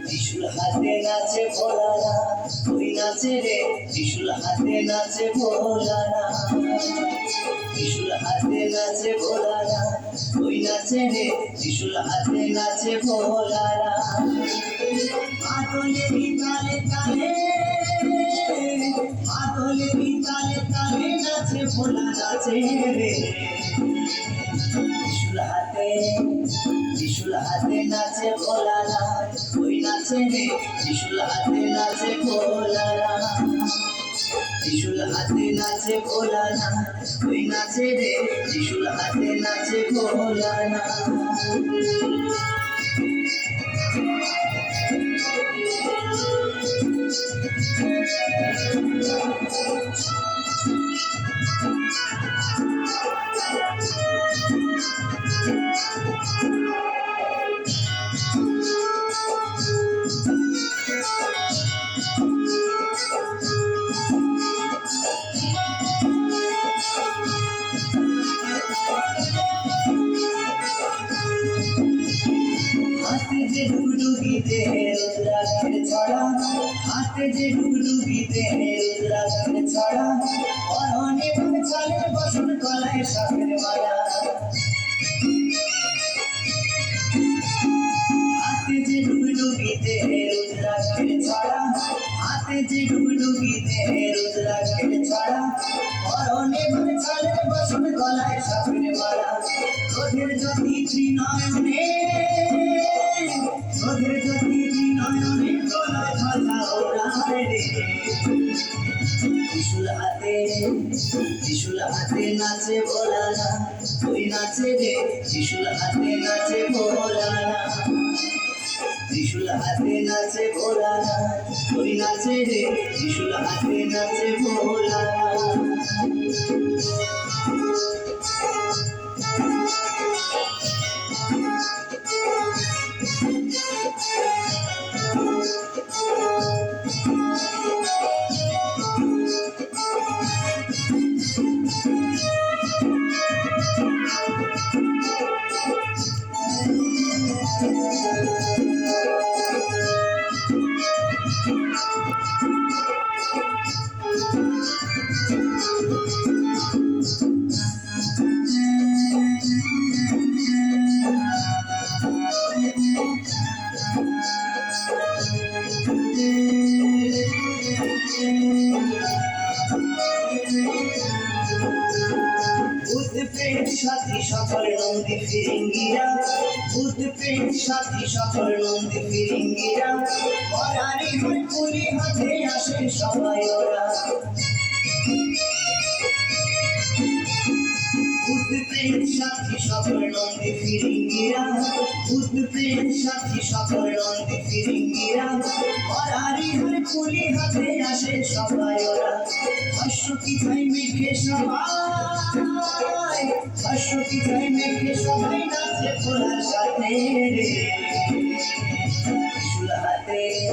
ত্রিশূল হাতে নাচে ভোলানা, ওই নাচে রে ত্রিশূল হাতে নাচে ভোলানা। ত্রিশূল হাতে নাচে ভোলানা, ওই নাচে রে ত্রিশূল হাতে নাচে ভোলানা। মাদলেরই তালে তালে, মাদলেরই তালে তালে নাচে ভোলা নাচে রে। ত্রিশূল হাতে, ত্রিশূল হাতে নাচে ভোলানা, ওই নাচে রে ত্রিশূল হাতে নাচে ভোলানা। ত্রিশূল হাতে নাচে ভোলানা, ওই নাচে রে ত্রিশূল হাতে নাচে ভোলানা। হাতে যে ডুগডুগিতে রুদ্রাক্ষের ছড়া, হাতে যে ডুগডুগিতে রুদ্রাক্ষের ছড়া, অরণে ভাবে ছালের বসন গলায় সাপের মালা। হাতে যে ডুগডুগিতে রুদ্রাক্ষের ছড়া, হাতে যে ডুগডুগিতে রুদ্রাক্ষের ছড়া, অরণে ভাবে ছালের বসন গলায় সাপের মালা। ক্রোধের জ্যোতি ত্রিনয়নে, ক্রোধের জ্যোতি ত্রিনয়নে গলায় ধ্বজা ওড়ায় রে। ত্রিশূল হাতে, ত্রিশূল হাতে নাচে ভোলানা, ওই নাচে রে ত্রিশূল হাতে নাচে ভোলানা। ত্রিশূল হাতে নাচে ভোলানা, ওই নাচে রে ত্রিশূল হাতে নাচে ভোলানা। ভূত-প্রেত সাথী সকল নন্দী ফিরিঙ্গিরা, ভূত-প্রেত সাথী সকল নন্দী ফিরিঙ্গিরা, পরারি হয়ে কুলি হাতে আসে সবাই ওরা। ভূত-প্রেত সাথী সকল নন্দী ফিরিঙ্গিরা, ভূত-প্রেত সাথী সকল নন্দী ফিরিঙ্গিরা, পরারি হয়ে কুলি হাতে আসে সবাই ওরা। অশ্বতী ধাই মেঘে সবাই, অশ্বতী ধাই মেঘে সবাই নাচে ভোলার সাথে রে। ত্রিশূল হাতে,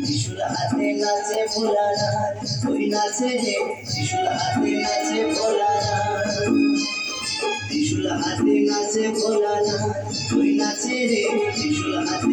ত্রিশূল হাতে নাচে ভোলানা, ওই নাচে রে ত্রিশূল হাতে নাচে ভোলানা। ত্রিশূল হাতে নাচে ভোলানা, ওই নাচে রে ত্রিশূল হাতে